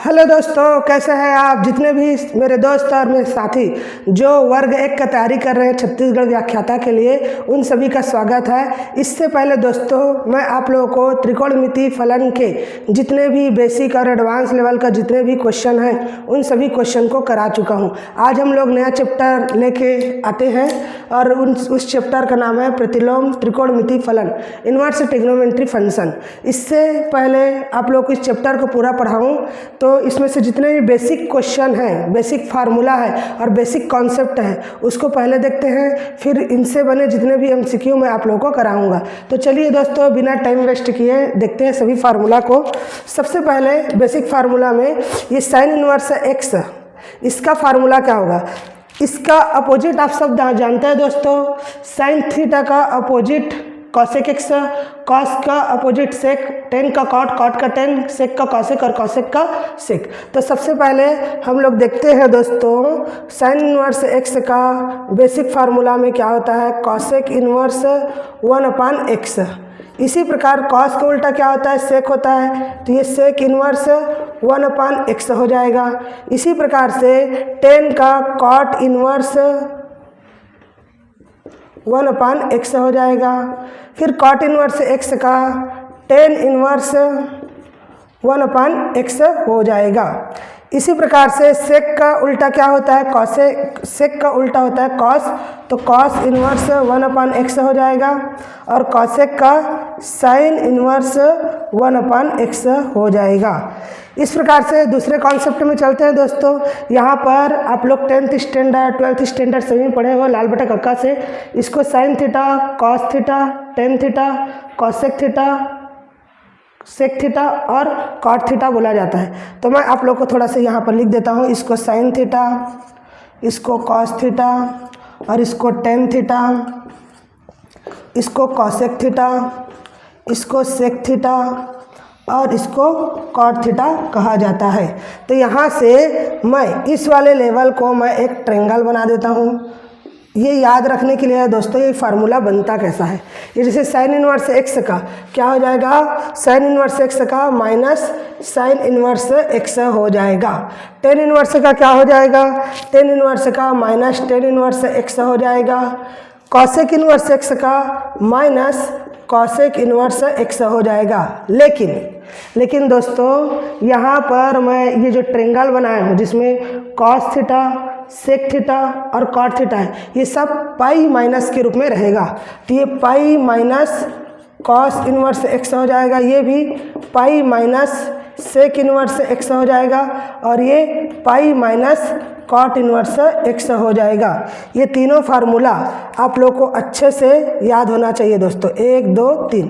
Hello दोस्तों, कैसे हैं आप? जितने भी मेरे दोस्त और मेरे साथी जो वर्ग 1 का तैयारी कर रहे हैं छत्तीसगढ़ व्याख्याता के लिए, उन सभी का स्वागत है। इससे पहले दोस्तों मैं आप लोगों को त्रिकोणमिति फलन के जितने भी बेसिक और एडवांस लेवल का जितने भी क्वेश्चन हैं उन सभी क्वेश्चन को करा चुका हूं। आज हम लोग नया चैप्टर लेके आते हैं और उस चैप्टर का नाम है प्रतिलोम त्रिकोणमिति फलन, इनवर्स ट्रिग्नोमेट्री फंक्शन। इससे पहले आप लोग को इस चैप्टर को पूरा पढ़ाऊँ तो इसमें से जितने भी बेसिक क्वेश्चन हैं, बेसिक फार्मूला है और बेसिक कॉन्सेप्ट है उसको पहले देखते हैं, फिर इनसे बने जितने भी MCQ मैं आप लोगों को कराऊंगा। तो चलिए दोस्तों, बिना टाइम वेस्ट किए देखते हैं सभी फार्मूला को। सबसे पहले बेसिक फार्मूला में ये साइन इनवर्स एक्स, इसका फार्मूला क्या होगा? इसका अपोजिट आप सब जानते हैं दोस्तों। साइन थीटा का अपोजिट कॉसेक एक्स, कॉस का अपोजिट सेक, टेन का कॉट, कॉट का टेन, सेक का कॉसेक और कॉसेक का सेक। तो सबसे पहले हम लोग देखते हैं दोस्तों, साइन इनवर्स एक्स का बेसिक फार्मूला में क्या होता है? Cosec inverse 1/x। इसी प्रकार कॉस का उल्टा क्या होता है? सेक होता है, तो ये सेक इनवर्स 1/x हो जाएगा। इसी प्रकार से टेन का कॉट इनवर्स 1/x हो जाएगा। फिर कॉट इनवर्स x का टेन इनवर्स 1/x हो जाएगा। इसी प्रकार से सेक का उल्टा क्या होता है? कॉसेक। सेक का उल्टा होता है कॉस, तो कॉस इनवर्स 1/x हो जाएगा। और कॉसेक का साइन इनवर्स 1/x हो जाएगा। इस प्रकार से दूसरे कॉन्सेप्ट में चलते हैं दोस्तों। यहाँ पर आप लोग 10th स्टैंडर्ड 12th स्टैंडर्ड सभी पढ़े हो लाल बटा कक्का से। इसको sine theta, cos theta, tan theta, cosec theta, sec theta और कॉट थीटा बोला जाता है। तो मैं आप लोग को थोड़ा सा यहाँ पर लिख देता हूँ। इसको साइन थीटा, इसको कॉस थीटा और इसको टेन थीटा, इसको कॉसेक थीटा, इसको सेक थीटा और इसको कॉट थीटा कहा जाता है। तो यहाँ से मैं इस वाले लेवल को मैं एक ट्रायंगल बना देता हूँ। ये याद रखने के लिए है दोस्तों, ये फार्मूला बनता कैसा है। ये जैसे साइन इनवर्स एक्स का क्या हो जाएगा? साइन इनवर्स एक्स का माइनस साइन इनवर्स एक्स हो जाएगा। टेन इनवर्स का क्या हो जाएगा? टेन इनवर्स का माइनस टेन इनवर्स एक्स हो जाएगा। कॉसेक इनवर्स एक्स का माइनस कॉसेक इनवर्स एक्स हो जाएगा। लेकिन दोस्तों यहाँ पर मैं ये जो ट्रायंगल बनाया हूँ जिसमें कॉस थीटा, सेक थीटा और कॉट थीटा है, ये सब पाई माइनस के रूप में रहेगा। तो ये pi minus cos inverse x हो जाएगा, ये भी pi minus sec inverse x हो जाएगा और ये pi minus cot inverse x हो जाएगा। ये तीनों फार्मूला आप लोग को अच्छे से याद होना चाहिए दोस्तों। 1 2 3।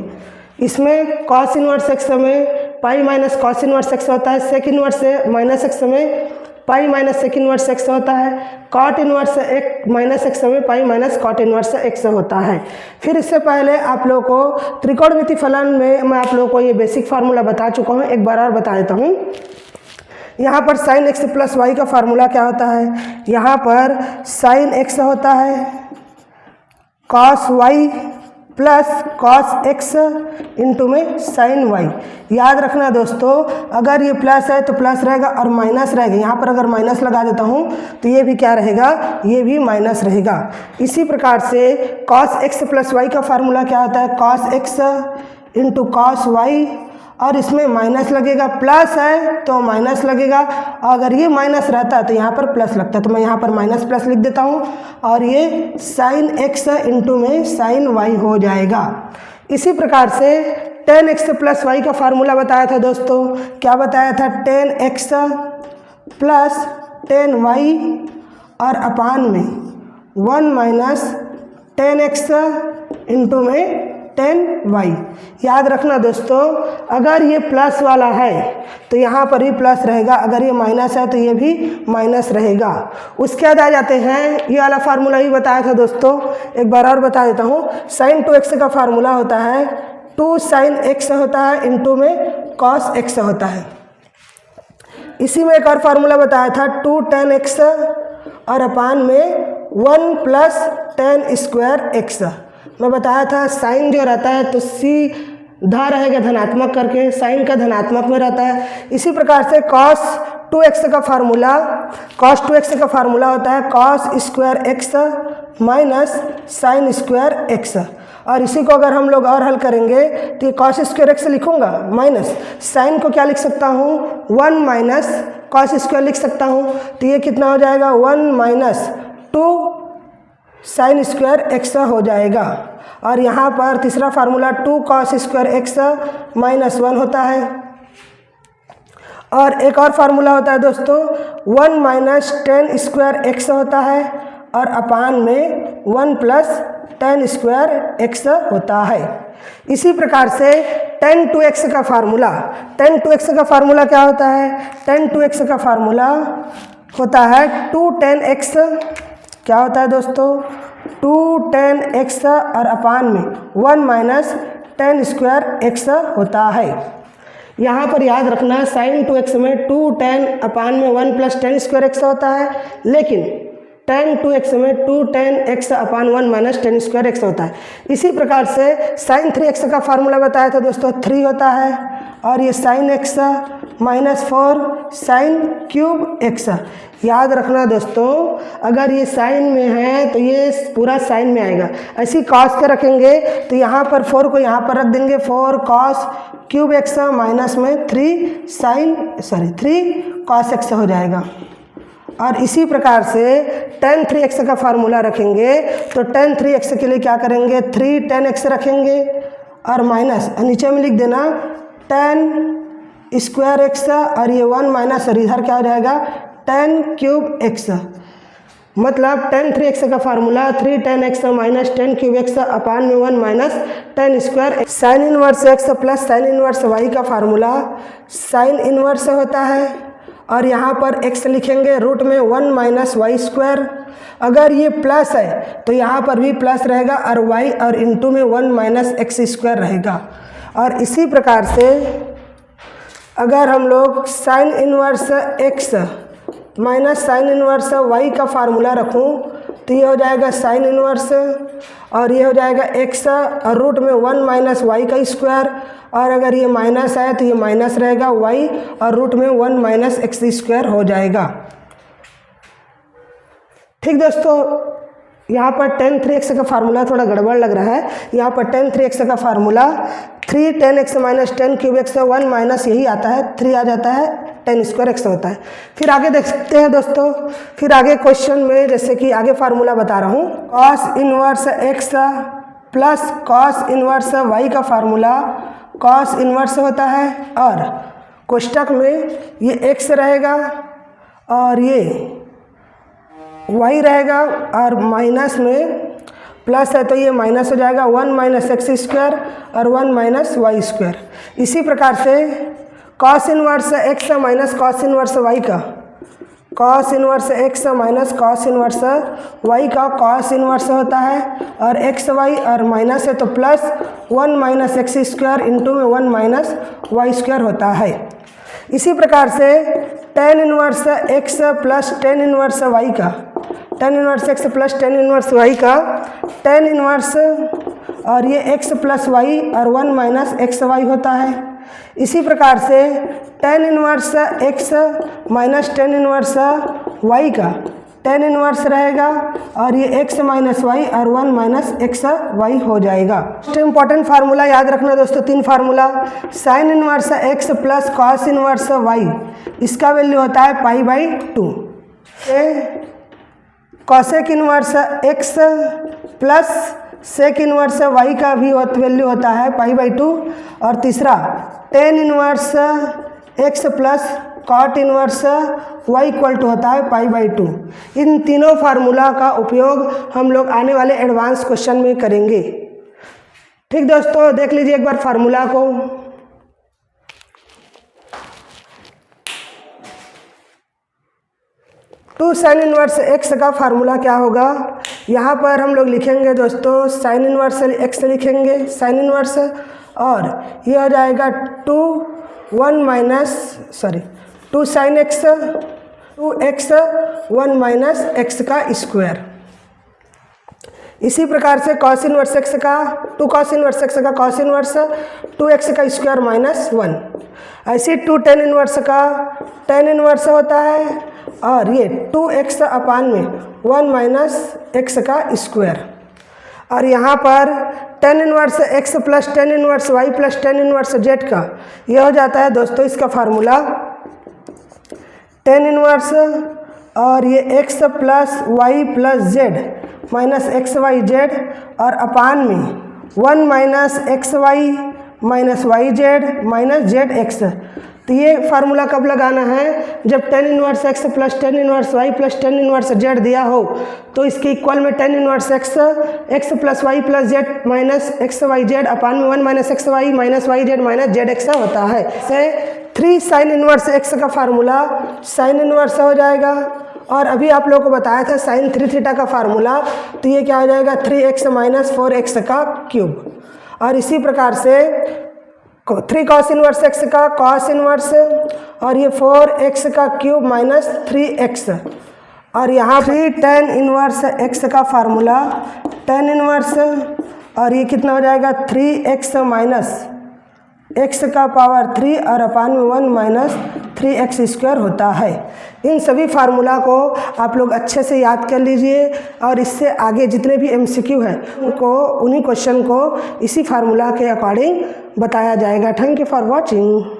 इसमें कॉस इनवर्स एक्स में pi minus cos inverse x होता है, सेक इनवर्स माइनस एक्स में pi minus sec inverse x होता है, कॉट इनवर्स एक माइनस एक्स में pi minus cot inverse x होता है। फिर इससे पहले आप लोगों को त्रिकोणमिति फलन में मैं आप लोगों को ये बेसिक फार्मूला बता चुका हूँ, एक बार और बता देता हूँ। यहाँ पर साइन एक्स प्लस वाई का फार्मूला क्या होता है? यहाँ पर साइन एक्स होता है cos y plus cos x into में साइन वाई। याद रखना दोस्तों, अगर ये प्लस है तो प्लस रहेगा और माइनस रहेगा। यहाँ पर अगर माइनस लगा देता हूँ तो ये भी क्या रहेगा? ये भी माइनस रहेगा। इसी प्रकार से कॉस एक्स प्लस वाई का फार्मूला क्या होता है? Cos x into cos y, और इसमें माइनस लगेगा, प्लस है तो माइनस लगेगा, अगर ये माइनस रहता है तो यहाँ पर प्लस लगता है। तो मैं यहाँ पर माइनस प्लस लिख देता हूँ और ये साइन एक्स इंटू में साइन वाई हो जाएगा। इसी प्रकार से टेन एक्स प्लस वाई का फार्मूला बताया था दोस्तों। क्या बताया था? Tan x plus tan y और अपान में 1 माइनस टेन एक्स इंटू में 10y। याद रखना दोस्तों, अगर ये प्लस वाला है तो यहाँ पर भी प्लस रहेगा, अगर ये माइनस है तो ये भी माइनस रहेगा। उसके बाद आ जाते हैं, ये वाला फार्मूला भी बताया था दोस्तों, एक बार और बता देता हूँ। साइन 2x का फार्मूला होता है 2 साइन x होता है इंटू में कॉस x होता है। इसी में एक और फार्मूला बताया था 2 tan x और अपान में 1 प्लस tan स्क्वायर x। मैं बताया था साइन जो रहता है तो धा रहेगा धनात्मक करके, साइन का धनात्मक में रहता है। इसी प्रकार से cos 2x का फार्मूला होता है cos square x minus sine square x। और इसी को अगर हम लोग और हल करेंगे तो ये cos स्क्वायर x लिखूंगा माइनस साइन को क्या लिख सकता हूँ 1 माइनस cos स्क्वायर लिख सकता हूँ। तो ये कितना हो जाएगा 1 माइनस 2 साइन स्क्वायर x हो जाएगा। और यहाँ पर तीसरा formula 2 cos square x minus 1 होता है। और एक और फार्मूला होता है दोस्तों 1 माइनस टेन स्क्वायर x होता है और अपान में 1 प्लस टेन स्क्वायर x होता है। इसी प्रकार से tan 2x का फार्मूला क्या होता है? tan 2x का फार्मूला होता है 2 tan x। क्या होता है दोस्तों? 2 tan x और अपान में 1 माइनस टेन स्क्वायर x होता है। यहाँ पर याद रखना साइन 2x में 2 tan अपान में 1 प्लस टेन स्क्वायर x होता है, लेकिन tan 2x में 2 tan x अपान 1 माइनस टेन स्क्वायर x होता है। इसी प्रकार से साइन 3x का फार्मूला बताया था दोस्तों 3 होता है और ये sine x minus 4 sine cube x। याद रखना दोस्तों अगर ये साइन में है तो ये पूरा साइन में आएगा, ऐसी कॉस के रखेंगे तो यहाँ पर 4 को यहाँ पर रख देंगे 4 कॉस क्यूब x माइनस में 3 कॉस x हो जाएगा। और इसी प्रकार से tan 3x का फार्मूला रखेंगे तो tan 3x के लिए क्या करेंगे 3 tan x रखेंगे और माइनस नीचे में लिख देना tan स्क्वायर x और ये 1 माइनस और इधर क्या हो जाएगा tan क्यूब x। मतलब tan 3x का formula 3 tan x minus tan cube x अपान में 1 minus tan square. Sign inverse x plus sine inverse y का फार्मूला साइन इनवर्स होता है और यहाँ पर x लिखेंगे रूट में 1 माइनस वाई स्क्वायर। अगर ये प्लस है तो यहाँ पर भी प्लस रहेगा और y और इंटू में 1 माइनस एक्स स्क्वायर रहेगा। और इसी प्रकार से अगर हम लोग sign inverse x minus sine inverse y का फार्मूला रखूँ तो ये हो जाएगा साइन इनवर्स और ये हो जाएगा x और रूट में 1 माइनस वाई का स्क्वायर। और अगर ये माइनस है तो ये माइनस रहेगा y और रूट में 1 माइनस एक्स स्क्वायर हो जाएगा। ठीक दोस्तों, यहाँ पर tan 3x का फार्मूला थोड़ा गड़बड़ लग रहा है। यहाँ पर tan 3x का formula 3 tan x minus ten cube x 1 minus यही आता है 3 आ जाता है tan स्क्वायर x होता है। फिर आगे देख सकते हैं दोस्तों, फिर आगे क्वेश्चन में जैसे कि आगे फार्मूला बता रहा हूँ cos inverse x plus cos inverse y का फार्मूला cos इनवर्स होता है और कोष्टक में ये x रहेगा और ये y रहेगा और माइनस में प्लस है तो ये माइनस हो जाएगा 1 माइनस एक्स स्क्वायर और 1 माइनस वाई स्क्वायर। इसी प्रकार से cos inverse x minus cos inverse y का cos inverse x minus cos inverse y का cos इनवर्स होता है और x y और माइनस है तो plus 1 minus x square into में 1 माइनस वाई स्क्वायर होता है। इसी प्रकार से tan inverse x plus tan inverse y का tan inverse x plus tan inverse y का tan इनवर्स और ये x प्लस y और 1 माइनस एक्स वाई होता है। इसी प्रकार से tan inverse x minus tan inverse y का tan इनवर्स रहेगा और ये x माइनस वाई और 1 माइनस एक्स वाई हो जाएगा। मोस्ट इम्पॉर्टेंट फार्मूला याद रखना दोस्तों 3 formula sine inverse x plus cos inverse y, इसका वैल्यू होता है π/2। Cosec inverse x plus sec inverse y का भी वैल्यू होता है π/2। और तीसरा tan inverse x plus cot inverse y equal to होता है π/2। इन तीनों फार्मूला का उपयोग हम लोग आने वाले एडवांस क्वेश्चन में करेंगे। ठीक दोस्तों, देख लीजिए एक बार फार्मूला को। टू साइन इनवर्स x का फार्मूला क्या होगा? यहाँ पर हम लोग लिखेंगे दोस्तों साइन इनवर्स x लिखेंगे साइन इनवर्स और ये हो जाएगा 2 साइन x 2x 1 माइनस एक्स का स्क्वायर। इसी प्रकार से cos इनवर्स x का 2 cos इनवर्स x का cos इनवर्स 2x का स्क्वायर माइनस 1, ऐसे 2 tan इनवर्स का tan इनवर्स होता है और ये 2x अपान में 1 माइनस x का स्क्वायर। और यहाँ पर tan inverse x plus tan inverse y plus tan inverse z का यह हो जाता है दोस्तों इसका फार्मूला tan इनवर्स और ये x plus y plus z minus x y z और अपान में 1 minus x y minus y z minus z x. तो ये फार्मूला कब लगाना है, जब tan inverse x plus tan inverse y plus tan inverse z दिया हो तो इसके इक्वल में tan inverse x plus y plus z minus x y z upon में 1 minus x y minus y z minus z x होता है। से 3 sign inverse x का फार्मूला साइन इनवर्स हो जाएगा। और अभी आप लोगों को बताया था साइन 3 थीटा का फार्मूला, तो ये क्या हो जाएगा 3x माइनस 4x का क्यूब। और इसी प्रकार से 3 cos इनवर्स x का cos इनवर्स और ये 4x का क्यूब माइनस 3x। और यहाँ भी tan इनवर्स x का फार्मूला tan इनवर्स और ये कितना हो जाएगा 3x माइनस x का पावर 3 और अपान में 1 माइनस 3x स्क्वायर होता है। इन सभी फार्मूला को आप लोग अच्छे से याद कर लीजिए और इससे आगे जितने भी MCQ हैं उनको उन्हीं क्वेश्चन को इसी फार्मूला के अकॉर्डिंग बताया जाएगा। Thank you for watching.